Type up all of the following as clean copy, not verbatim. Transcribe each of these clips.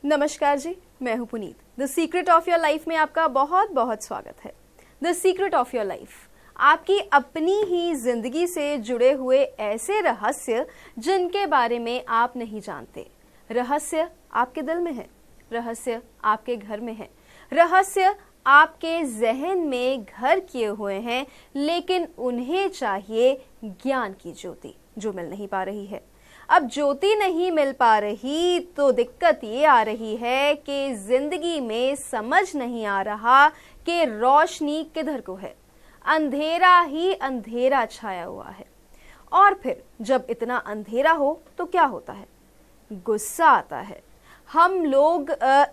नमस्कार जी, मैं हूं Puneet. The secret of your life में आपका बहुत बहुत स्वागत है। The secret of your life आपकी अपनी ही जिंदगी से जुड़े हुए ऐसे रहस्य जिनके बारे में आप नहीं जानते। रहस्य आपके दिल में है, रहस्य आपके घर में है, रहस्य आपके जहन में घर किए हुए हैं, लेकिन उन्हें चाहिए ज्ञान की ज्योति जो मिल नहीं पा रही है। अब ज्योति नहीं मिल पा रही तो दिक्कत ये आ रही है कि जिंदगी में समझ नहीं आ रहा कि रोशनी किधर को है। अंधेरा ही अंधेरा छाया हुआ है। और फिर जब इतना अंधेरा हो तो क्या होता है? गुस्सा आता है। हम लोग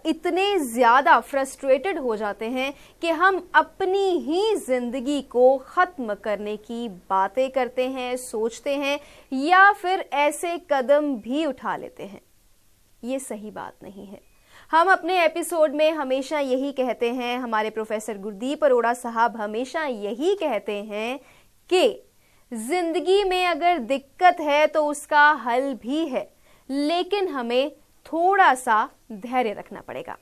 इतने ज़्यादा फ्रस्ट्रेटेड हो जाते हैं कि हम अपनी ही ज़िंदगी को ख़त्म करने की बातें करते हैं, सोचते हैं या फिर ऐसे कदम भी उठा लेते हैं। ये सही बात नहीं है। हम अपने एपिसोड में हमेशा यही कहते हैं, हमारे प्रोफेसर गुरदीप अरोड़ा साहब हमेशा यही कहते हैं कि ज़िंदगी में अगर दिक्कत है तो उसका हल भी है, लेकिन हमें थोड़ा सा धैर्य रखना पड़ेगा।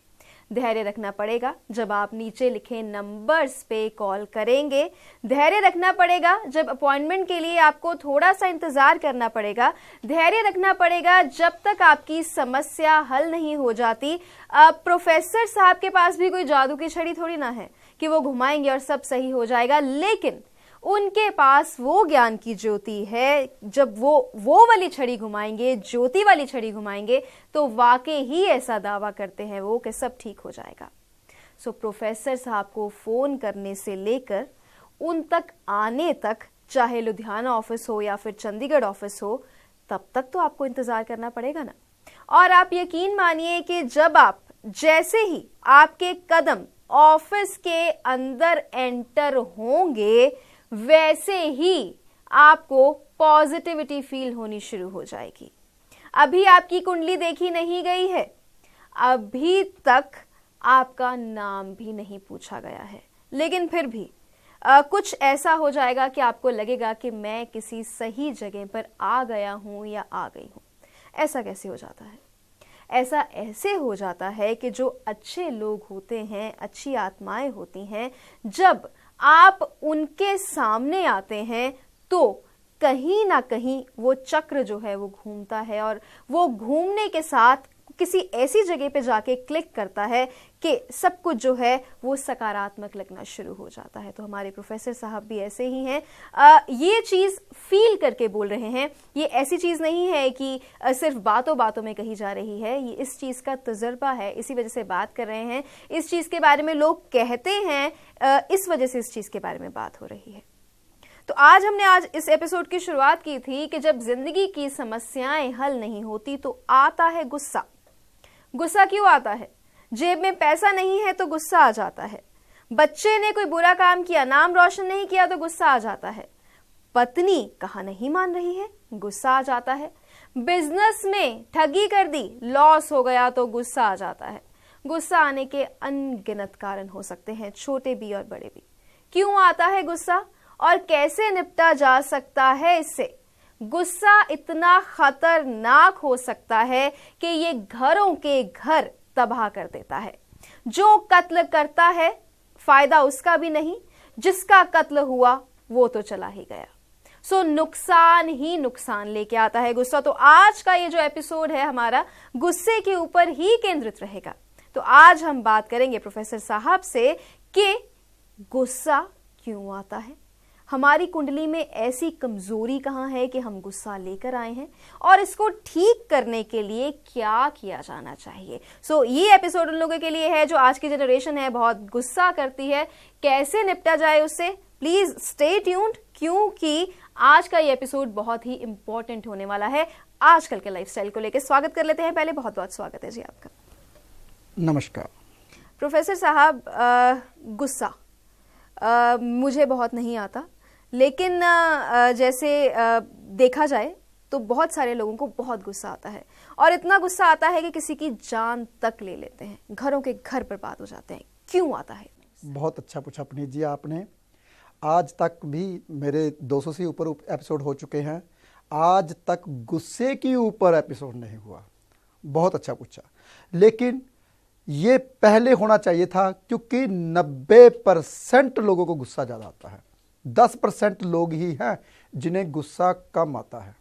धैर्य रखना पड़ेगा जब आप नीचे लिखे नंबर्स पे कॉल करेंगे। धैर्य रखना पड़ेगा जब अपॉइंटमेंट के लिए आपको थोड़ा सा इंतजार करना पड़ेगा। धैर्य रखना पड़ेगा जब तक आपकी समस्या हल नहीं हो जाती। प्रोफेसर साहब के पास भी कोई जादू की छड़ी थोड़ी ना है कि वो घुमाएंगे और सब सही हो जाएगा, लेकिन उनके पास वो ज्ञान की ज्योति है। जब वो वाली छड़ी घुमाएंगे, ज्योति वाली छड़ी घुमाएंगे, तो वाकई ही ऐसा दावा करते हैं वो कि सब ठीक हो जाएगा। सो प्रोफेसर साहब को फोन करने से लेकर उन तक आने तक, चाहे लुधियाना ऑफिस हो या फिर चंडीगढ़ ऑफिस हो, तब तक तो आपको इंतजार करना पड़ेगा ना। और आप यकीन मानिए कि जब आप जैसे ही आपके कदम ऑफिस के अंदर एंटर होंगे, वैसे ही आपको पॉजिटिविटी फील होनी शुरू हो जाएगी। अभी आपकी कुंडली देखी नहीं गई है, अभी तक आपका नाम भी नहीं पूछा गया है, लेकिन फिर भी कुछ ऐसा हो जाएगा कि आपको लगेगा कि मैं किसी सही जगह पर आ गया हूं या आ गई हूं। ऐसा कैसे हो जाता है? ऐसा ऐसे हो जाता है कि जो अच्छे लोग होते हैं, अच्छी आत्माएं होती हैं, जब आप उनके सामने आते हैं तो कहीं ना कहीं वो चक्र जो है वो घूमता है, और वो घूमने के साथ किसी ऐसी जगह पे जाके क्लिक करता है कि सब कुछ जो है वो सकारात्मक लगना शुरू हो जाता है। तो हमारे प्रोफेसर साहब भी ऐसे ही हैं। ये चीज़ फील करके बोल रहे हैं। ये ऐसी चीज़ नहीं है कि सिर्फ बातों बातों में कही जा रही है, ये इस चीज़ का तजुर्बा है, इसी वजह से बात कर रहे हैं। इस चीज़ के बारे में लोग कहते हैं, इस वजह से इस चीज़ के बारे में बात हो रही है। तो आज इस एपिसोड की शुरुआत की थी कि जब जिंदगी की समस्याएं हल नहीं होती तो आता है गुस्सा। गुस्सा क्यों आता है? जेब में पैसा नहीं है तो गुस्सा आ जाता है। बच्चे ने कोई बुरा काम किया, नाम रोशन नहीं किया तो गुस्सा आ जाता है। पत्नी कहा नहीं मान रही है, गुस्सा आ जाता है। बिजनेस में ठगी कर दी, लॉस हो गया तो गुस्सा आ जाता है। गुस्सा आने के अनगिनत कारण हो सकते हैं, छोटे भी और बड़े भी। क्यों आता है गुस्सा और कैसे निपटा जा सकता है इससे? गुस्सा इतना खतरनाक हो सकता है कि ये घरों के घर तबाह कर देता है। जो कत्ल करता है फायदा उसका भी नहीं, जिसका कत्ल हुआ वो तो चला ही गया। सो नुकसान ही नुकसान लेके आता है गुस्सा। तो आज का ये जो एपिसोड है हमारा गुस्से के ऊपर ही केंद्रित रहेगा। तो आज हम बात करेंगे प्रोफेसर साहब से कि गुस्सा क्यों आता है, हमारी कुंडली में ऐसी कमजोरी कहाँ है कि हम गुस्सा लेकर आए हैं, और इसको ठीक करने के लिए क्या किया जाना चाहिए। सो ये एपिसोड उन लोगों के लिए है जो आज की जनरेशन है, बहुत गुस्सा करती है। कैसे निपटा जाए उससे, प्लीज स्टे ट्यून्ड, क्योंकि आज का ये एपिसोड बहुत ही इंपॉर्टेंट होने वाला है आजकल के लाइफस्टाइल को लेकर। स्वागत कर लेते हैं पहले। बहुत बहुत स्वागत है जी आपका। नमस्कार प्रोफेसर साहब। गुस्सा मुझे बहुत नहीं आता, लेकिन जैसे देखा जाए तो बहुत सारे लोगों को बहुत गुस्सा आता है, और इतना गुस्सा आता है कि किसी की जान तक ले लेते हैं, घरों के घर बर्बाद हो जाते हैं। क्यों आता है? बहुत अच्छा पूछा पुनीत जी आपने। आज तक भी मेरे 200 से ऊपर एपिसोड हो चुके हैं, आज तक गुस्से के ऊपर एपिसोड नहीं हुआ। बहुत अच्छा पूछा, लेकिन ये पहले होना चाहिए था, क्योंकि 90% लोगों को गुस्सा ज़्यादा आता है, 10% लोग ही हैं जिन्हें गुस्सा कम आता है।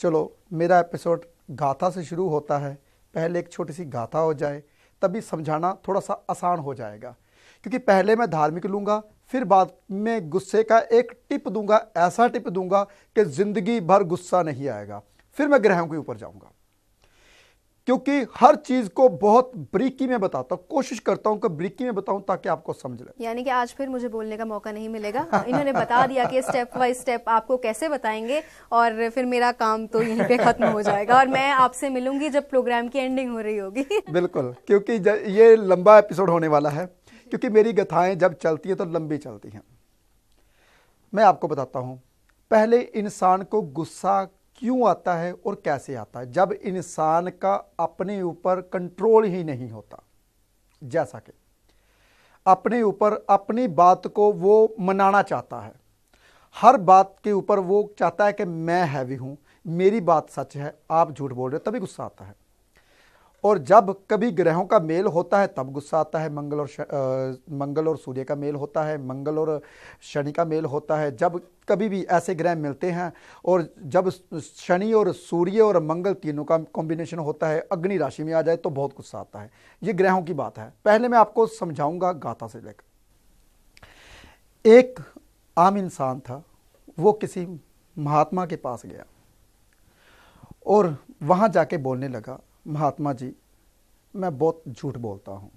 चलो, मेरा एपिसोड गाथा से शुरू होता है, पहले एक छोटी सी गाथा हो जाए, तभी समझाना थोड़ा सा आसान हो जाएगा। क्योंकि पहले मैं धार्मिक लूँगा, फिर बाद में गुस्से का एक टिप दूंगा, ऐसा टिप दूंगा कि ज़िंदगी भर गुस्सा नहीं आएगा। फिर मैं ग्रहों के ऊपर जाऊंगा, क्योंकि हर चीज़ को बहुत ब्रीकी में बताता हूँ, कोशिश करता हूँ कि ब्रीकी में बताऊँ ताकि आपको समझ ले। यानी कि आज फिर मुझे बोलने का मौका नहीं मिलेगा, इन्होंने बता दिया कि स्टेप बाय स्टेप आपको कैसे बताएंगे, और फिर मेरा काम तो यहीं पे खत्म हो जाएगा और मैं आपसे मिलूंगी जब प्रोग्राम की एंडिंग हो रही होगी। बिल्कुल, क्योंकि ये लंबा एपिसोड होने वाला है, क्योंकि मेरी कथाएं जब चलती हैं तो लंबी चलती हैं। मैं आपको बताता हूं, पहले इंसान को गुस्सा क्यों आता है और कैसे आता है। जब इंसान का अपने ऊपर कंट्रोल ही नहीं होता, जैसा कि अपने ऊपर अपनी बात को वो मनाना चाहता है, हर बात के ऊपर वो चाहता है कि मैं हैवी हूं, मेरी बात सच है, आप झूठ बोल रहे हो, तभी गुस्सा आता है। और जब कभी ग्रहों का मेल होता है तब गुस्सा आता है। मंगल और सूर्य का मेल होता है, मंगल और शनि का मेल होता है। जब कभी भी ऐसे ग्रह मिलते हैं और जब शनि और सूर्य और मंगल तीनों का कॉम्बिनेशन होता है, अग्नि राशि में आ जाए, तो बहुत गुस्सा आता है। ये ग्रहों की बात है। पहले मैं आपको समझाऊंगा गाथा से लेकर। एक आम इंसान था, वो किसी महात्मा के पास गया और वहां जाके बोलने लगा, महात्मा जी, मैं बहुत झूठ बोलता हूँ,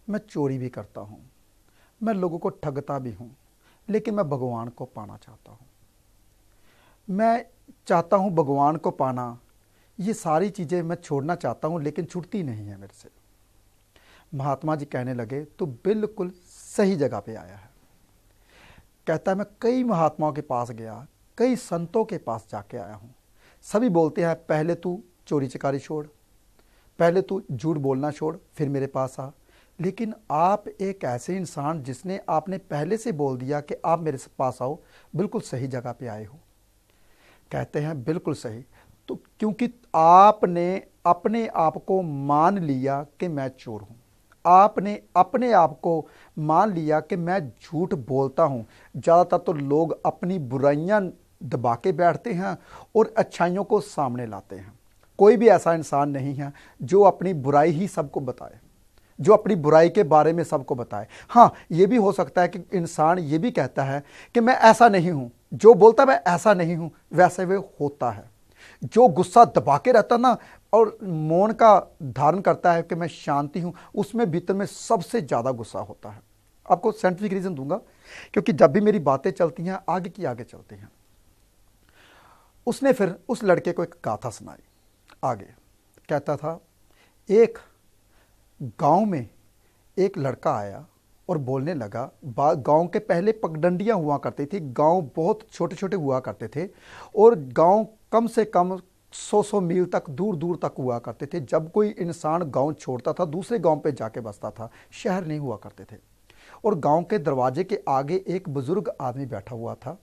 मैं चोरी भी करता हूँ, मैं लोगों को ठगता भी हूँ, लेकिन मैं भगवान को पाना चाहता हूँ। मैं चाहता हूँ भगवान को पाना, ये सारी चीज़ें मैं छोड़ना चाहता हूँ, लेकिन छूटती नहीं है मेरे से। महात्मा जी कहने लगे, तू बिल्कुल सही जगह पे आया है। कहता है, मैं कई महात्माओं के पास गया, कई संतों के पास जाके आया हूँ, सभी बोलते हैं पहले तू चोरी चकारी छोड़, पहले तू झूठ बोलना छोड़, फिर मेरे पास आ। लेकिन आप एक ऐसे इंसान जिसने आपने पहले से बोल दिया कि आप मेरे पास आओ, बिल्कुल सही जगह पे आए हो। कहते हैं बिल्कुल सही, तो क्योंकि आपने अपने आप को मान लिया कि मैं चोर हूँ, आपने अपने आप को मान लिया कि मैं झूठ बोलता हूँ। ज़्यादातर तो लोग अपनी बुराइयाँ दबा के बैठते हैं और अच्छाइयों को सामने लाते हैं। कोई भी ऐसा इंसान नहीं है जो अपनी बुराई ही सबको बताए, जो अपनी बुराई के बारे में सबको बताए। हाँ, ये भी हो सकता है कि इंसान ये भी कहता है कि मैं ऐसा नहीं हूँ, जो बोलता मैं ऐसा नहीं हूँ वैसे वे होता है। जो गुस्सा दबा के रहता ना और मौन का धारण करता है कि मैं शांति हूँ, उसमें भीतर में सबसे ज़्यादा गुस्सा होता है। आपको साइंटिफिक रीज़न दूंगा, क्योंकि जब भी मेरी बातें चलती हैं आगे की आगे चलती हैं। उसने फिर उस लड़के को एक गाथा सुनाई। आगे कहता था, एक गांव में एक लड़का आया और बोलने लगा, गांव के पहले पगडंडियां हुआ करती थी, गांव बहुत छोटे छोटे हुआ करते थे और गांव कम से कम 100 मील तक दूर दूर तक हुआ करते थे। जब कोई इंसान गांव छोड़ता था दूसरे गांव पे जाके बसता था, शहर नहीं हुआ करते थे। और गांव के दरवाजे के आगे एक बुजुर्ग आदमी बैठा हुआ था,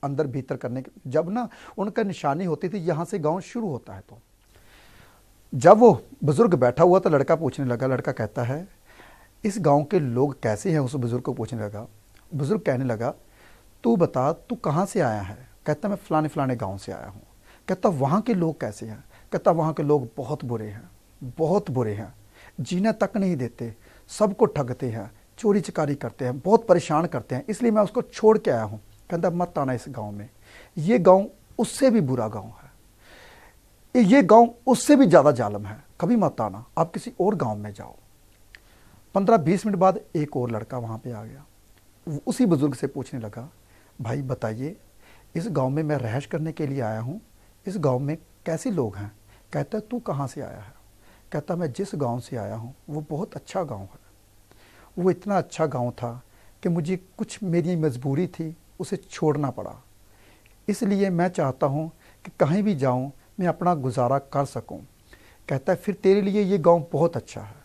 अंदर भीतर करने के, जब ना उनका निशानी होती थी यहाँ से गाँव शुरू होता है। तो जब वो बुजुर्ग बैठा हुआ तो लड़का पूछने लगा, लड़का कहता है, इस गांव के लोग कैसे हैं? उस बुजुर्ग को पूछने लगा। बुजुर्ग कहने लगा, तू बता, तू कहाँ से आया है? कहता, मैं फलाने फलाने गांव से आया हूँ। कहता, वहाँ के लोग कैसे हैं? कहता, वहाँ के लोग बहुत बुरे हैं, बहुत बुरे हैं, जीना तक नहीं देते, सबको ठगते हैं, चोरी चकारी करते हैं, बहुत परेशान करते हैं, इसलिए मैं उसको छोड़ के आया हूँ। कहता, मत आना इस गाँव में, ये गाँव उससे भी बुरा गाँव है, ये गांव उससे भी ज़्यादा जालिम है, कभी मत आना, आप किसी और गांव में जाओ। 15-20 मिनट बाद एक और लड़का वहाँ पे आ गया। उसी बुजुर्ग से पूछने लगा, भाई बताइए, इस गांव में मैं रहश करने के लिए आया हूँ, इस गांव में कैसे लोग हैं? कहता, तू कहाँ से आया है? कहता, मैं जिस गांव से आया हूँ वो बहुत अच्छा गांव है। वो इतना अच्छा गांव था कि मुझे कुछ मेरी मजबूरी थी, उसे छोड़ना पड़ा, इसलिए मैं चाहता हूँ कि कहीं भी जाऊँ मैं अपना गुजारा कर सकूं। कहता है, फिर तेरे लिए ये गांव बहुत अच्छा है,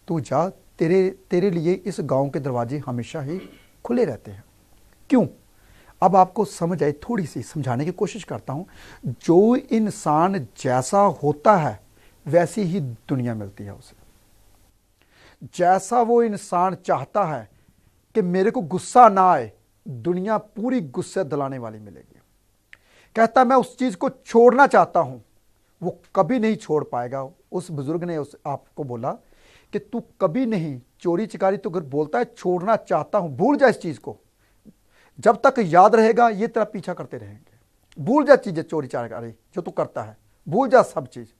तू जा, तेरे लिए इस गांव के दरवाजे हमेशा ही खुले रहते हैं। क्यों? अब आपको समझ आए, थोड़ी सी समझाने की कोशिश करता हूं। जो इंसान जैसा होता है वैसी ही दुनिया मिलती है उसे। जैसा वो इंसान चाहता है कि मेरे को गुस्सा ना आए, दुनिया पूरी गुस्से दिलाने वाली मिलेगी। कहता मैं उस चीज को छोड़ना चाहता हूं, वो कभी नहीं छोड़ पाएगा। उस बुजुर्ग ने उस आपको बोला कि तू कभी नहीं, चोरी चिकारी तो अगर बोलता है छोड़ना चाहता हूं, भूल जा इस चीज को, जब तक याद रहेगा ये तेरा पीछा करते रहेंगे। भूल जा चीजें, चोरी चिकारी जो तू करता है, भूल जा सब चीज।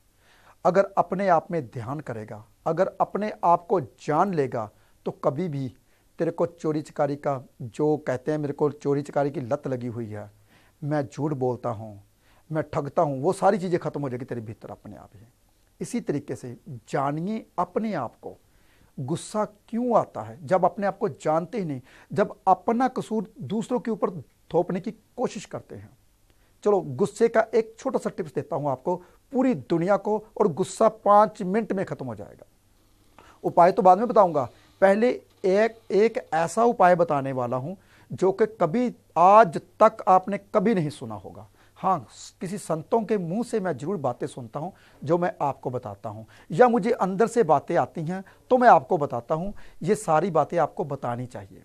अगर अपने आप में ध्यान करेगा, अगर अपने आप को जान लेगा, तो कभी भी तेरे को चोरी चिकारी का, जो कहते हैं मेरे को चोरी चिकारी की लत लगी हुई है, मैं झूठ बोलता हूँ, मैं ठगता हूँ, वो सारी चीज़ें खत्म हो जाएगी तेरे भीतर अपने आप ही। इसी तरीके से जानिए अपने आप को, गुस्सा क्यों आता है जब अपने आप को जानते ही नहीं, जब अपना कसूर दूसरों के ऊपर थोपने की कोशिश करते हैं। चलो गुस्से का एक छोटा सा टिप्स देता हूं आपको, पूरी दुनिया को, और गुस्सा 5 मिनट में खत्म हो जाएगा। उपाय तो बाद में बताऊंगा, पहले एक ऐसा उपाय बताने वाला हूं जो कि कभी आज तक आपने कभी नहीं सुना होगा। हाँ, किसी संतों के मुंह से मैं जरूर बातें सुनता हूं जो मैं आपको बताता हूं, या मुझे अंदर से बातें आती हैं तो मैं आपको बताता हूं। ये सारी बातें आपको बतानी चाहिए।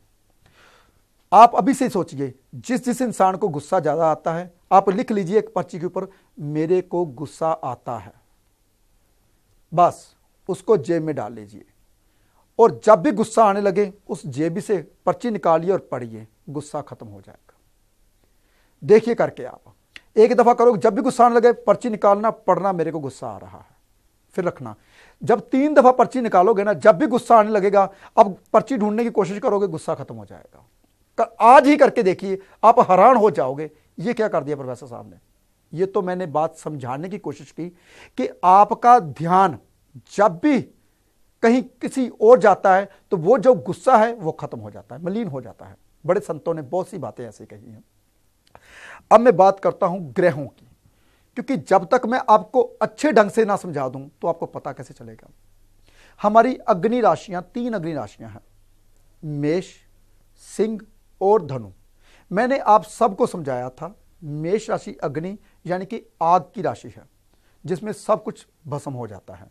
आप अभी से सोचिए, जिस इंसान को गुस्सा ज्यादा आता है, आप लिख लीजिए एक पर्ची के ऊपर, मेरे को गुस्सा आता है, बस उसको जेब में डाल लीजिए। और जब भी गुस्सा आने लगे उस जेबी से पर्ची निकालिए और पढ़िए, गुस्सा खत्म हो जाएगा। देखिए करके आप एक दफा करो, जब भी गुस्सा आने लगे पर्ची निकालना, पढ़ना, मेरे को गुस्सा आ रहा है, फिर रखना। जब 3 दफा पर्ची निकालोगे ना, जब भी गुस्सा आने लगेगा, अब पर्ची ढूंढने की कोशिश करोगे, गुस्सा खत्म हो जाएगा। आज ही करके देखिए, आप हैरान हो जाओगे, ये क्या कर दिया प्रोफेसर साहब ने। ये तो मैंने बात समझाने की कोशिश की कि आपका ध्यान जब भी कहीं किसी और जाता है तो वो जो गुस्सा है वो खत्म हो जाता है, मलिन हो जाता है। बड़े संतों ने बहुत सी बातें ऐसी कही हैं। अब मैं बात करता हूं ग्रहों की, क्योंकि जब तक मैं आपको अच्छे ढंग से ना समझा दूं तो आपको पता कैसे चलेगा। हमारी अग्नि राशियां 3 अग्नि राशियां हैं, मेष, सिंह और धनु। मैंने आप सबको समझाया था, मेष राशि अग्नि यानी कि आग की राशि है, जिसमें सब कुछ भस्म हो जाता है।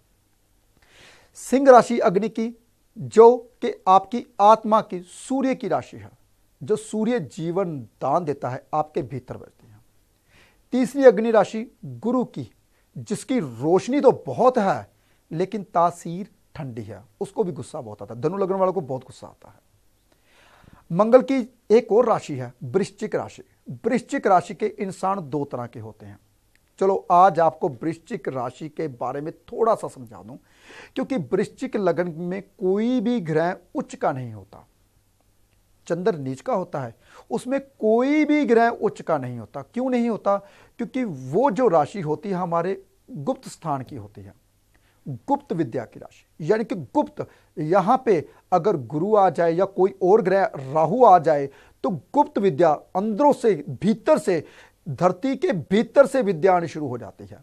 सिंह राशि अग्नि की, जो कि आपकी आत्मा की, सूर्य की राशि है, जो सूर्य जीवन दान देता है, आपके भीतर बहती है। तीसरी अग्नि राशि गुरु की, जिसकी रोशनी तो बहुत है लेकिन तासीर ठंडी है, उसको भी गुस्सा बहुत आता है। धनु लग्न वालों को बहुत गुस्सा आता है। मंगल की एक और राशि है वृश्चिक राशि। वृश्चिक राशि के इंसान 2 तरह के होते हैं। चलो आज आपको वृश्चिक राशि के बारे में थोड़ा सा समझा दूं, क्योंकि वृश्चिक लग्न में कोई भी ग्रह उच्च का नहीं होता, चंद्र नीच का होता है, उसमें कोई भी ग्रह उच्च का नहीं होता। क्यों नहीं होता? क्योंकि वो जो राशि होती है हमारे गुप्त स्थान की होती है, गुप्त विद्या की राशि, यानी कि गुप्त। यहां पे अगर गुरु आ जाए या कोई और ग्रह राहु आ जाए तो गुप्त विद्या अंदरों से, भीतर से, धरती के भीतर से विद्या आनी शुरू हो जाती है।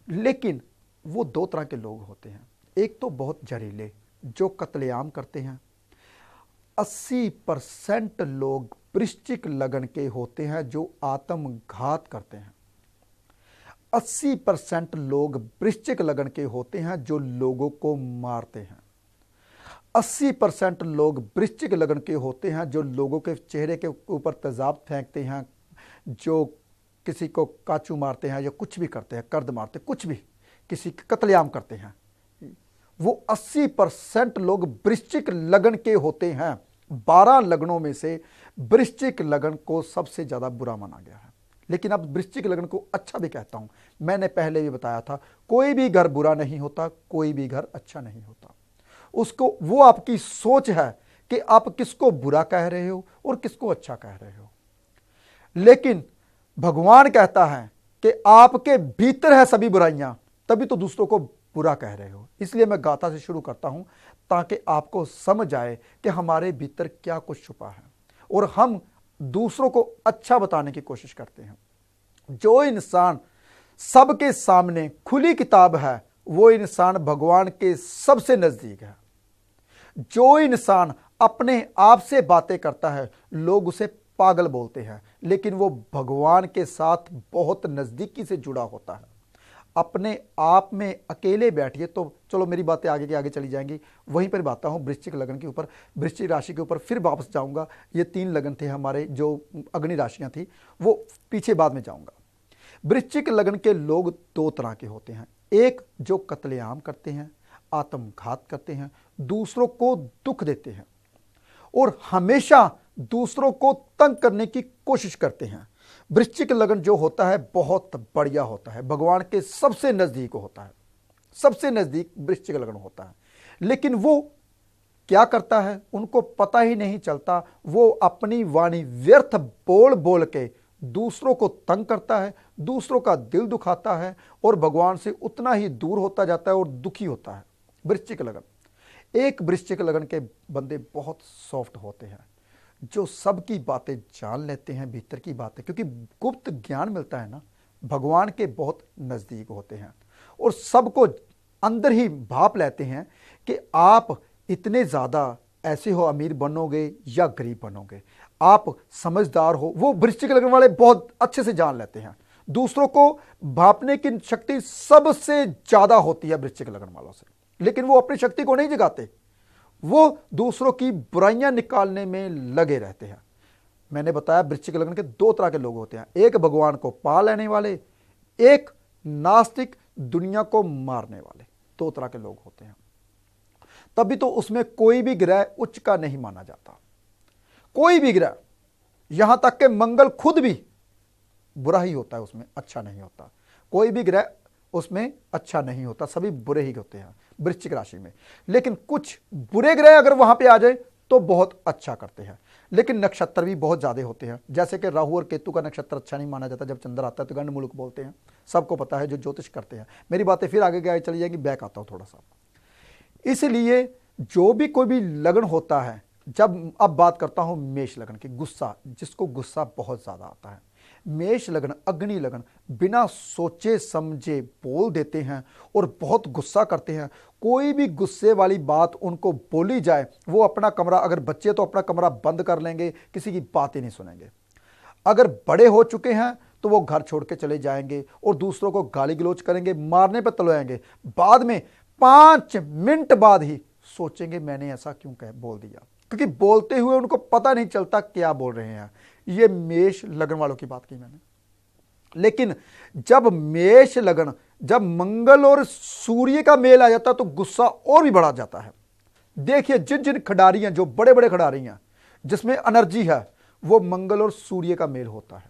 लेकिन वो 2 तरह के लोग होते हैं। एक तो बहुत जहरीले, जो कत्लेआम करते हैं। 80% लोग वृश्चिक लग्न के होते हैं जो आत्मघात करते हैं। 80% लोग वृश्चिक लग्न के होते हैं जो लोगों को मारते हैं। 80% लोग वृश्चिक लग्न के होते हैं जो लोगों के चेहरे के ऊपर तेजाब फेंकते हैं, जो किसी को काचू मारते हैं या कुछ भी करते हैं, कर्द मारते, कुछ भी, किसी के कत्लेआम करते हैं। वो 80% लोग वृश्चिक लग्न के होते हैं। 12 लग्नों में से वृश्चिक लग्न को सबसे ज्यादा बुरा माना गया है। लेकिन अब वृश्चिक लग्न को अच्छा भी कहता हूं। मैंने पहले भी बताया था, कोई भी घर बुरा नहीं होता, कोई भी घर अच्छा नहीं होता। उसको, वो आपकी सोच है कि आप किसको बुरा कह रहे हो और किसको अच्छा कह रहे हो। लेकिन भगवान कहता है कि आपके भीतर है सभी बुराइयां, तभी तो दूसरों को बुरा कह रहे हो। इसलिए मैं गाथा से शुरू करता हूं ताकि आपको समझ आए कि हमारे भीतर क्या कुछ छुपा है और हम दूसरों को अच्छा बताने की कोशिश करते हैं। जो इंसान सबके सामने खुली किताब है, वो इंसान भगवान के सबसे नजदीक है। जो इंसान अपने आप से बातें करता है, लोग उसे पागल बोलते हैं, लेकिन वो भगवान के साथ बहुत नजदीकी से जुड़ा होता है। अपने आप में अकेले बैठिए। तो चलो मेरी बातें आगे के आगे चली जाएंगी, वहीं पर बात हूँ वृश्चिक लगन के ऊपर, वृश्चिक राशि के ऊपर फिर वापस जाऊंगा। ये 3 लगन थे हमारे जो अग्नि राशियां थी, वो पीछे बाद में जाऊंगा। वृश्चिक लगन के लोग 2 तरह के होते हैं। एक जो कत्लेआम करते हैं, आत्मघात करते हैं, दूसरों को दुख देते हैं और हमेशा दूसरों को तंग करने की कोशिश करते हैं। वृश्चिक लगन जो होता है बहुत बढ़िया होता है, भगवान के सबसे नजदीक होता है, सबसे नजदीक वृश्चिक लगन होता है। लेकिन वो क्या करता है उनको पता ही नहीं चलता। वो अपनी वाणी व्यर्थ बोल बोल के दूसरों को तंग करता है, दूसरों का दिल दुखाता है और भगवान से उतना ही दूर होता जाता है और दुखी होता है। वृश्चिक लगन, एक वृश्चिक लगन के बंदे बहुत सॉफ्ट होते हैं, जो सबकी बातें जान लेते हैं, भीतर की बातें, क्योंकि गुप्त ज्ञान मिलता है ना, भगवान के बहुत नजदीक होते हैं और सबको अंदर ही भाप लेते हैं कि आप इतने ज्यादा ऐसे हो, अमीर बनोगे या गरीब बनोगे, आप समझदार हो। वो वृश्चिक लगन वाले बहुत अच्छे से जान लेते हैं, दूसरों को भापने की शक्ति सबसे ज्यादा होती है वृश्चिक लगन वालों से। लेकिन वो अपनी शक्ति को नहीं जगाते, वो दूसरों की बुराइयां निकालने में लगे रहते हैं। मैंने बताया वृश्चिक लगन के 2 तरह के लोग होते हैं, एक भगवान को पा लेने वाले, एक नास्तिक दुनिया को मारने वाले। 2 तरह के लोग होते हैं। तभी तो उसमें कोई भी ग्रह उच्च का नहीं माना जाता, कोई भी ग्रह, यहां तक कि मंगल खुद भी बुरा ही होता है, उसमें अच्छा नहीं होता। कोई भी ग्रह उसमें अच्छा नहीं होता, सभी बुरे ही होते हैं वृश्चिक राशि में। लेकिन कुछ बुरे ग्रह अगर वहां पे आ जाए तो बहुत अच्छा करते हैं। लेकिन नक्षत्र भी बहुत ज्यादा होते हैं, जैसे कि राहु और केतु का नक्षत्र अच्छा नहीं माना जाता। जब चंद्र आता है तो गंड मुलुक बोलते हैं, सबको पता है जो ज्योतिष करते हैं। मेरी बातें फिर आगे के आगे चली जाएंगी, बैक आता हूं थोड़ा सा। इसलिए जो भी कोई भी लगन होता है, जब अब बात करता हूं मेष लगन की, गुस्सा, जिसको गुस्सा बहुत ज्यादा आता है, मेष लगन, अग्नि लगन बिना सोचे समझे बोल देते हैं और बहुत गुस्सा करते हैं। कोई भी गुस्से वाली बात उनको बोली जाए, वो अपना कमरा, अगर बच्चे तो अपना कमरा बंद कर लेंगे, किसी की बात ही नहीं सुनेंगे। अगर बड़े हो चुके हैं तो वो घर छोड़ के चले जाएंगे और दूसरों को गाली गलौज करेंगे, मारने पर तलवाएंगे। बाद में 5 मिनट बाद ही सोचेंगे मैंने ऐसा क्यों बोल दिया, क्योंकि बोलते हुए उनको पता नहीं चलता क्या बोल रहे हैं। ये मेष लगन वालों की बात की मैंने। लेकिन जब मेष लगन, जब मंगल और सूर्य का मेल आ जाता तो गुस्सा और भी बढ़ा जाता है। देखिए जिन जिन खिडारी हैं, जो बड़े बड़े खिडारी हैं, जिसमें एनर्जी है, वो मंगल और सूर्य का मेल होता है।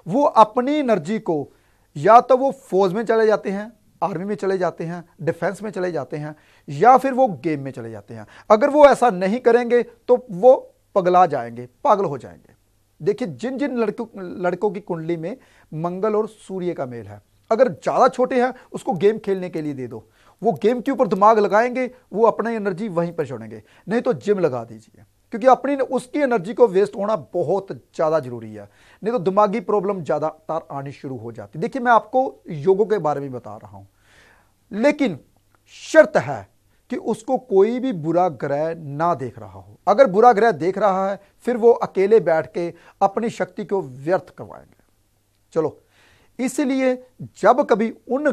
वो अपनी एनर्जी को या तो वो फौज में चले जाते हैं, आर्मी में चले जाते हैं, डिफेंस में चले जाते हैं, या फिर वो गेम में चले जाते हैं। अगर वो ऐसा नहीं करेंगे तो वो पगला जाएंगे, पागल हो जाएंगे। देखिए जिन जिन लड़कों की कुंडली में मंगल और सूर्य का मेल है, अगर ज्यादा छोटे हैं उसको गेम खेलने के लिए दे दो, वो गेम के ऊपर दिमाग लगाएंगे, वो अपनी एनर्जी वहीं पर छोड़ेंगे। नहीं तो जिम लगा दीजिए, क्योंकि अपनी उसकी एनर्जी को वेस्ट होना बहुत ज्यादा जरूरी है, नहीं तो दिमागी प्रॉब्लम ज्यादातर आनी शुरू हो जाती। देखिए मैं आपको योगों के बारे में बता रहा हूं, लेकिन शर्त है कि उसको कोई भी बुरा ग्रह ना देख रहा हो। अगर बुरा ग्रह देख रहा है फिर वो अकेले बैठ के अपनी शक्ति को व्यर्थ करवाएंगे। चलो, इसलिए जब कभी उन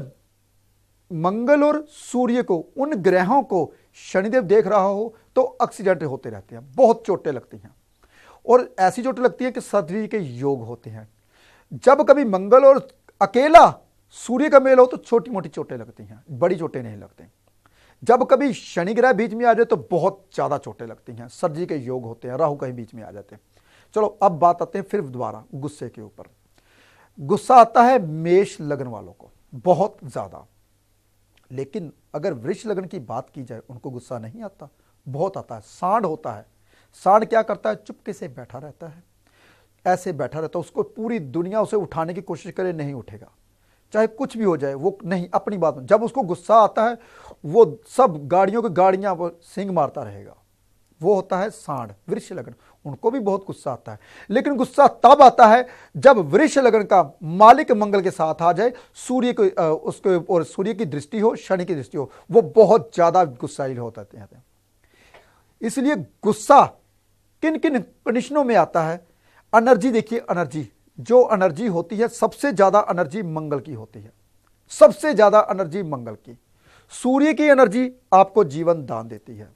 मंगल और सूर्य को, उन ग्रहों को शनिदेव देख रहा हो तो एक्सीडेंट होते रहते हैं, बहुत चोटें लगती हैं और ऐसी चोटें लगती हैं कि सर्जरी के योग होते हैं। जब कभी मंगल और अकेला सूर्य का मेल हो तो छोटी मोटी चोटें लगती हैं, बड़ी चोटें नहीं लगती। जब कभी शनि ग्रह बीच में आ जाए तो बहुत ज्यादा चोटें लगती हैं, सर्जरी के योग होते हैं, राहु कहीं बीच में आ जाते हैं। चलो अब बात आते हैं फिर दोबारा गुस्से के ऊपर। गुस्सा आता है मेष लगन वालों को बहुत ज्यादा, लेकिन अगर वृष लगन की बात की जाए उनको गुस्सा नहीं आता, बहुत आता है। सांड होता है, सांड क्या करता है, चुपके से बैठा रहता है, ऐसे बैठा रहता है, उसको पूरी दुनिया उसे उठाने की कोशिश करे, नहीं उठेगा, चाहे कुछ भी हो जाए, वो नहीं अपनी बात में। जब उसको गुस्सा आता है वो सब गाड़ियों की गाड़ियां सिंग मारता रहेगा। वो होता है सांड, वृष लगन। उनको भी बहुत गुस्सा आता है, लेकिन गुस्सा तब आता है जब वृष लगन का मालिक मंगल के साथ आ जाए, सूर्य को उसके और सूर्य की दृष्टि हो, शनि की दृष्टि हो, वो बहुत ज्यादा गुस्साइल होता है। इसलिए गुस्सा किन किन कंडीशनों में आता है। एनर्जी देखिए, एनर्जी जो एनर्जी होती है सबसे ज्यादा एनर्जी मंगल की होती है, सबसे ज्यादा एनर्जी मंगल की। सूर्य की एनर्जी आपको जीवन दान देती है,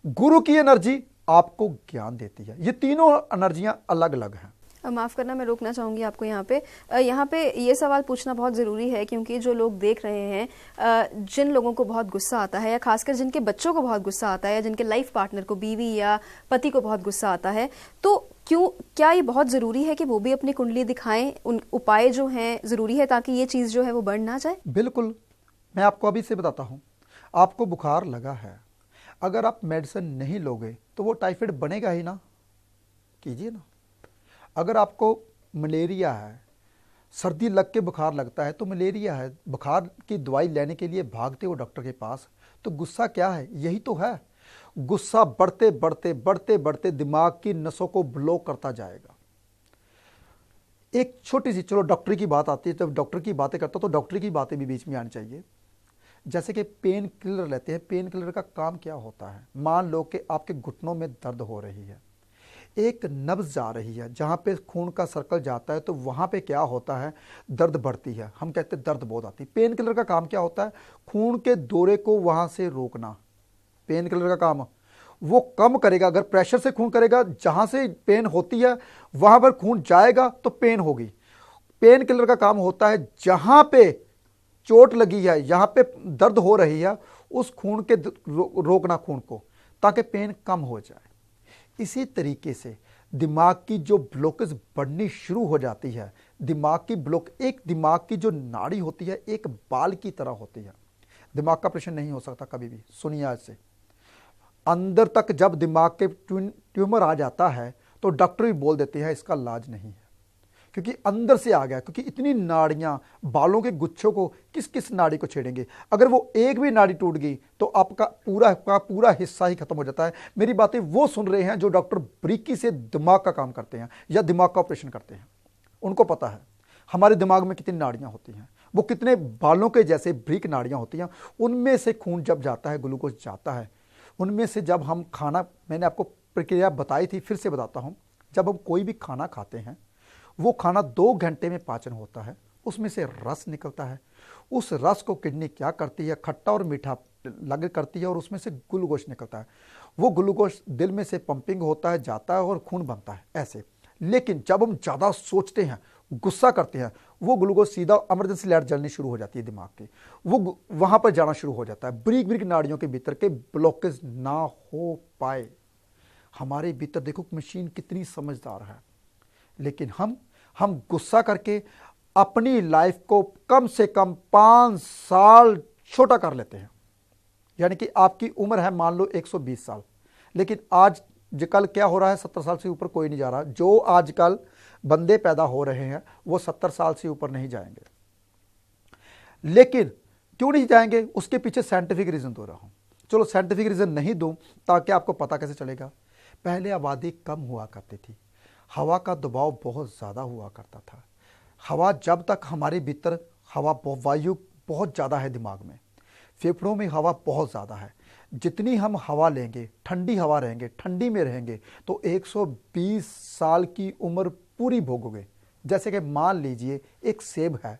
गुरु की एनर्जी आपको ज्ञान देती है। ये तीनों एनर्जियां अलग अलग हैं। माफ़ करना, मैं रोकना चाहूँगी आपको यहाँ पे ये सवाल पूछना बहुत ज़रूरी है, क्योंकि जो लोग देख रहे हैं, जिन लोगों को बहुत गुस्सा आता है, या खासकर जिनके बच्चों को बहुत गुस्सा आता है, या जिनके लाइफ पार्टनर को, बीवी या पति को बहुत गुस्सा आता है, तो क्या ये बहुत ज़रूरी है कि वो भी अपनी कुंडली दिखाएं? उन उपाय जो हैं ज़रूरी है ताकि ये चीज़ जो है वो बढ़ ना जाए? बिल्कुल, मैं आपको अभी से बताता हूँ। आपको बुखार लगा है, अगर आप मेडिसिन नहीं लोगे तो वो टाइफाइड बनेगा ही ना, कीजिए ना। अगर आपको मलेरिया है, सर्दी लग के बुखार लगता है तो मलेरिया है, बुखार की दवाई लेने के लिए भागते हो डॉक्टर के पास, तो गुस्सा क्या है? यही तो है। गुस्सा बढ़ते बढ़ते बढ़ते बढ़ते दिमाग की नसों को ब्लॉक करता जाएगा। एक छोटी सी, चलो डॉक्टर की बात आती है, जब डॉक्टर की बातें करता तो डॉक्टर की बातें भी बीच में आनी चाहिए। जैसे कि पेन किलर लेते हैं, पेन किलर का काम क्या होता है? मान लो कि आपके घुटनों में दर्द हो रही है, एक नब्ज जा रही है, जहाँ पे खून का सर्कल जाता है, तो वहाँ पे क्या होता है? दर्द बढ़ती है, हम कहते हैं दर्द बहुत आती है। पेन किलर का काम क्या होता है? खून के दौरे को वहाँ से रोकना। पेन किलर का काम वो कम करेगा। अगर प्रेशर से खून करेगा, जहाँ से पेन होती है वहाँ पर खून जाएगा तो पेन होगी। पेन किलर का काम होता है जहाँ पे चोट लगी है, यहाँ पे दर्द हो रही है, उस खून के रोकना खून को, ताकि पेन कम हो जाए। इसी तरीके से दिमाग की जो ब्लॉकेज बढ़नी शुरू हो जाती है, दिमाग की ब्लॉक, एक दिमाग की जो नाड़ी होती है एक बाल की तरह होती है। दिमाग का ऑपरेशन नहीं हो सकता कभी भी, सुनिए आज से। अंदर तक जब दिमाग के ट्यूमर आ जाता है तो डॉक्टर भी बोल देते हैं इसका इलाज नहीं है, क्योंकि अंदर से आ गया। क्योंकि इतनी नाड़ियां, बालों के गुच्छों को किस किस नाड़ी को छेड़ेंगे? अगर वो एक भी नाड़ी टूट गई तो आपका पूरा हिस्सा ही खत्म हो जाता है। मेरी बातें वो सुन रहे हैं जो डॉक्टर बारीकी से दिमाग का काम करते हैं या दिमाग का ऑपरेशन करते हैं, उनको पता है हमारे दिमाग में कितनी नाड़ियां होती हैं, वो कितने बालों के जैसे बारीक नाड़ियां होती हैं। उनमें से खून जब जाता है, ग्लूकोज जाता है, उनमें से जब हम खाना, मैंने आपको प्रक्रिया बताई थी, फिर से बताता हूं। जब हम कोई भी खाना खाते हैं, वो खाना 2 घंटे में पाचन होता है, उसमें से रस निकलता है। उस रस को किडनी क्या करती है? खट्टा और मीठा लग करती है और उसमें से ग्लूकोज निकलता है। वो ग्लूकोज दिल में से पंपिंग होता है, जाता है और खून बनता है, ऐसे। लेकिन जब हम ज़्यादा सोचते हैं, गुस्सा करते हैं, वो ग्लूकोज सीधा इमरजेंसी लाइट जलनी शुरू हो जाती है दिमाग की, वो वहाँ पर जाना शुरू हो जाता है। बारीक बारीक नाड़ियों के भीतर के ब्लॉकेज ना हो पाए। हमारे भीतर देखो मशीन कितनी समझदार है, लेकिन हम गुस्सा करके अपनी लाइफ को कम से कम 5 साल छोटा कर लेते हैं। यानी कि आपकी उम्र है मान लो 120 साल, लेकिन आज कल क्या हो रहा है? 70 साल से ऊपर कोई नहीं जा रहा। जो आजकल बंदे पैदा हो रहे हैं वो 70 साल से ऊपर नहीं जाएंगे। लेकिन क्यों नहीं जाएंगे? उसके पीछे साइंटिफिक रीजन दे रहा हूं। चलो साइंटिफिक रीजन नहीं दूं ताकि आपको पता कैसे चलेगा। पहले आबादी कम हुआ करती थी, हवा का दबाव बहुत ज़्यादा हुआ करता था। हवा जब तक हमारे भीतर वायु बहुत ज़्यादा है, दिमाग में, फेफड़ों में हवा बहुत ज़्यादा है। जितनी हम हवा लेंगे, ठंडी हवा रहेंगे, ठंडी में रहेंगे, तो 120 साल की उम्र पूरी भोगोगे। जैसे कि मान लीजिए एक सेब है,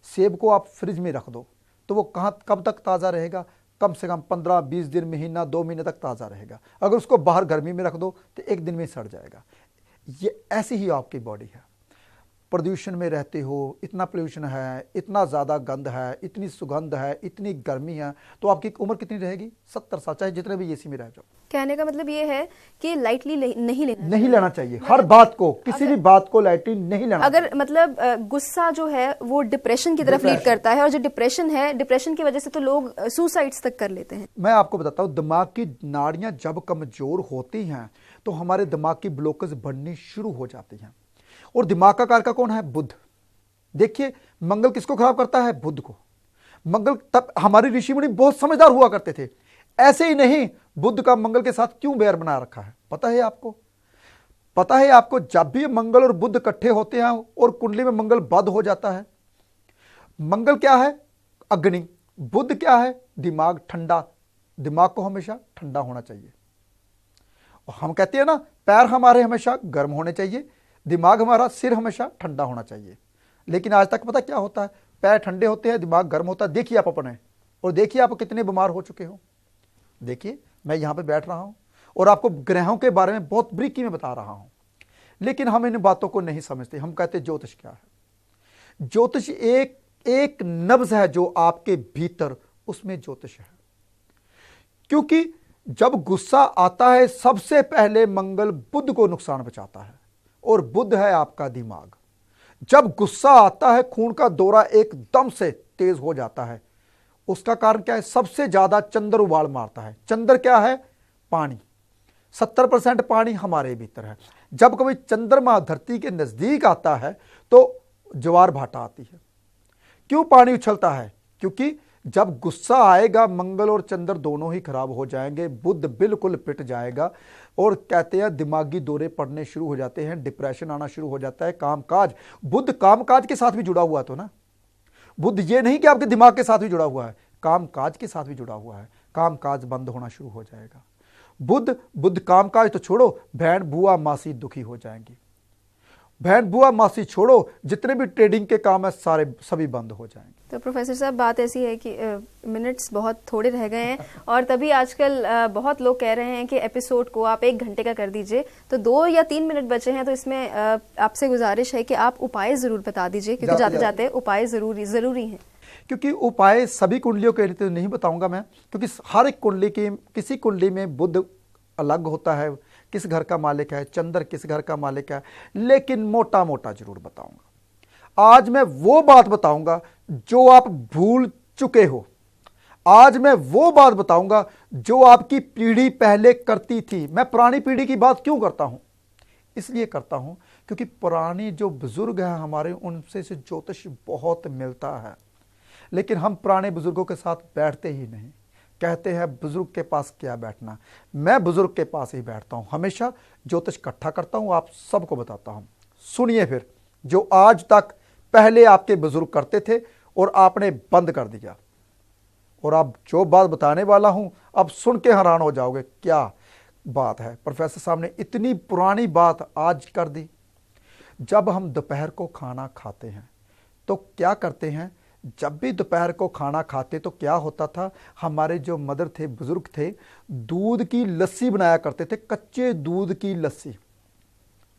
सेब को आप फ्रिज में रख दो तो वो कब तक ताज़ा रहेगा? कम से कम 15-20 दिन, महीना, 2 महीने तक ताज़ा रहेगा। अगर उसको बाहर गर्मी में रख दो तो 1 दिन में सड़ जाएगा। ये ऐसी ही आपकी बॉडी है। प्रदूषण में रहते हो, इतना पोल्यूशन है, इतना ज़्यादा गंध है, इतनी सुगंध है, इतनी गर्मी है, तो आपकी उम्र कितनी रहेगी? 70 साल, चाहे जितने भी एसी में रह जाओ। कहने का मतलब ये है कि लाइटली नहीं लेना चाहिए। हर बात को, किसी भी बात को लाइटली नहीं लेना। अगर मतलब गुस्सा जो है वो डिप्रेशन की तरफ लीड करता है, और जो डिप्रेशन है, डिप्रेशन की वजह से तो लोग सुसाइड्स तक कर लेते हैं। मैं आपको बताता हूँ, दिमाग की नाड़ियां जब कमजोर होती हैं तो हमारे दिमाग की ब्लॉकेज बढ़नी शुरू हो जाती हैं। और दिमाग का कारक कौन है? बुध। देखिए मंगल किसको खराब करता है? बुध को। मंगल, तब हमारे ऋषि मुनि बहुत समझदार हुआ करते थे। ऐसे ही नहीं, बुध का मंगल के साथ क्यों बैर बना रखा है पता है आपको? पता है आपको? जब भी मंगल और बुध इकट्ठे होते हैं और कुंडली में मंगल बद हो जाता है, मंगल क्या है? अग्नि। बुध क्या है? दिमाग, ठंडा। दिमाग को हमेशा ठंडा होना चाहिए। हम कहते हैं ना, पैर हमारे हमेशा गर्म होने चाहिए, दिमाग हमारा, सिर हमेशा ठंडा होना चाहिए। लेकिन आज तक पता क्या होता है? पैर ठंडे होते हैं, दिमाग गर्म होता है। देखिए आप अपने, और देखिए आप कितने बीमार हो चुके हो। देखिए मैं यहाँ पे बैठ रहा हूँ और आपको ग्रहों के बारे में बहुत बारीकी में बता रहा हूँ, लेकिन हम इन बातों को नहीं समझते। हम कहते ज्योतिष क्या है? ज्योतिष एक नब्ज है जो आपके भीतर, उसमें ज्योतिष है। क्योंकि जब गुस्सा आता है, सबसे पहले मंगल बुध को नुकसान पहुंचाता है, और बुध है आपका दिमाग। जब गुस्सा आता है, खून का दौरा एकदम से तेज हो जाता है। उसका कारण क्या है? सबसे ज्यादा चंद्र उबाल मारता है। चंद्र क्या है? पानी। 70% पानी हमारे भीतर है। जब कभी चंद्रमा धरती के नजदीक आता है तो ज्वार भाटा आती है। क्यों पानी उछलता है? क्योंकि जब गुस्सा आएगा, मंगल और चंद्र दोनों ही खराब हो जाएंगे, बुध बिल्कुल पिट जाएगा, और कहते हैं दिमागी दौरे पड़ने शुरू हो जाते हैं, डिप्रेशन आना शुरू हो जाता है। कामकाज, बुध कामकाज के साथ भी जुड़ा हुआ तो ना। बुध ये नहीं कि आपके दिमाग के साथ भी जुड़ा हुआ है, कामकाज के साथ भी जुड़ा हुआ है। कामकाज बंद होना शुरू हो जाएगा। बुध कामकाज तो छोड़ो, बहन बुआ मासी दुखी हो जाएंगी। बहन बुआ मासी छोड़ो, जितने भी ट्रेडिंग के काम है सभी बंद हो जाएंगे। तो प्रोफेसर साहब, बात ऐसी है कि मिनट्स बहुत थोड़े रह गए हैं, और तभी आजकल बहुत लोग कह रहे हैं कि एपिसोड को आप 1 घंटे का कर दीजिए। तो 2 या 3 मिनट बचे हैं, तो इसमें आपसे गुजारिश है कि आप उपाय जरूर बता दीजिए, क्योंकि जाते जाते उपाय जरूरी हैं। क्योंकि उपाय सभी कुंडलियों के लिए तो नहीं बताऊंगा मैं, क्योंकि हर एक कुंडली की, किसी कुंडली में बुध अलग होता है, किस घर का मालिक है, चंद्र किस घर का मालिक है, लेकिन मोटा मोटा जरूर बताऊंगा। आज मैं वो बात बताऊंगा जो आप भूल चुके हो। आज मैं वो बात बताऊंगा जो आपकी पीढ़ी पहले करती थी। मैं पुरानी पीढ़ी की बात क्यों करता हूं? इसलिए करता हूं क्योंकि पुरानी जो बुजुर्ग हैं हमारे, उनसे से ज्योतिष बहुत मिलता है, लेकिन हम पुराने बुजुर्गों के साथ बैठते ही नहीं। कहते हैं बुजुर्ग के पास क्या बैठना। मैं बुजुर्ग के पास ही बैठता हूं, हमेशा ज्योतिष इकट्ठा करता हूं, आप सबको बताता हूं। सुनिए फिर, जो आज तक पहले आपके बुजुर्ग करते थे और आपने बंद कर दिया, और अब जो बात बताने वाला हूं, अब सुन के हैरान हो जाओगे क्या बात है। प्रोफेसर साहब ने इतनी पुरानी बात आज कर दी। जब हम दोपहर को खाना खाते हैं तो क्या करते हैं? जब भी दोपहर को खाना खाते तो क्या होता था? हमारे जो मदर थे, बुजुर्ग थे, दूध की लस्सी बनाया करते थे, कच्चे दूध की लस्सी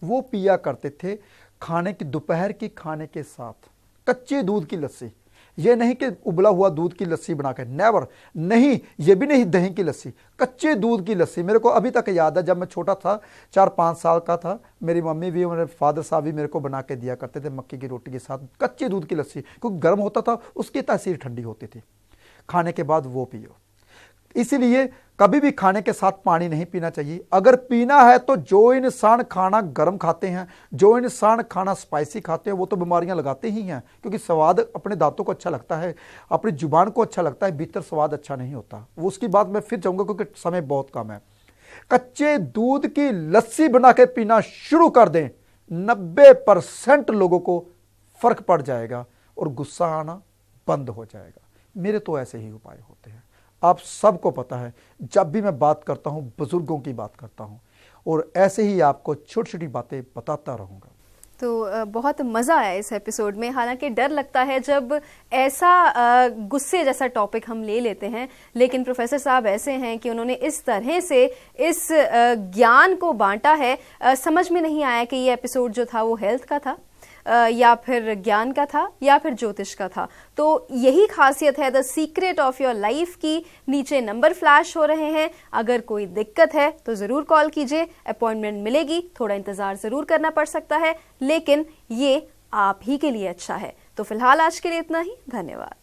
वो पिया करते थे खाने की, दोपहर की खाने के साथ कच्चे दूध की लस्सी। ये नहीं कि उबला हुआ दूध की लस्सी बना के, नेवर, नहीं। ये भी नहीं दही की लस्सी, कच्चे दूध की लस्सी। मेरे को अभी तक याद है, जब मैं छोटा था, 4-5 साल का था, मेरी मम्मी भी, मेरे फादर साहब भी मेरे को बना के दिया करते थे मक्की की रोटी के साथ कच्चे दूध की लस्सी, क्योंकि गर्म होता था, उसकी तासीर ठंडी होती थी। खाने के बाद वो पियो। इसीलिए कभी भी खाने के साथ पानी नहीं पीना चाहिए। अगर पीना है तो जो इंसान खाना गर्म खाते हैं, जो इंसान खाना स्पाइसी खाते हैं, वो तो बीमारियां लगाते ही हैं, क्योंकि स्वाद अपने दांतों को अच्छा लगता है, अपनी जुबान को अच्छा लगता है, भीतर स्वाद अच्छा नहीं होता। वो उसकी बात मैं फिर चाहूंगा क्योंकि समय बहुत कम है। कच्चे दूध की लस्सी बना के पीना शुरू कर दें, 90% लोगों को फर्क पड़ जाएगा और गुस्सा आना बंद हो जाएगा। मेरे तो ऐसे ही उपाय होते हैं, आप सबको पता है। जब भी मैं बात करता हूं, बुजुर्गों की बात करता हूं, और ऐसे ही आपको छोटी छोटी बातें बताता रहूंगा। तो बहुत मज़ा आया इस एपिसोड में। हालांकि डर लगता है जब ऐसा गुस्से जैसा टॉपिक हम ले लेते हैं, लेकिन प्रोफेसर साहब ऐसे हैं कि उन्होंने इस तरह से इस ज्ञान को बांटा है, समझ में नहीं आया कि ये एपिसोड जो था वो हेल्थ का था या फिर ज्ञान का था या फिर ज्योतिष का था। तो यही खासियत है the secret of your life की। नीचे नंबर फ्लैश हो रहे हैं, अगर कोई दिक्कत है तो ज़रूर कॉल कीजिए, अपॉइंटमेंट मिलेगी। थोड़ा इंतज़ार ज़रूर करना पड़ सकता है, लेकिन ये आप ही के लिए अच्छा है। तो फिलहाल आज के लिए इतना ही, धन्यवाद।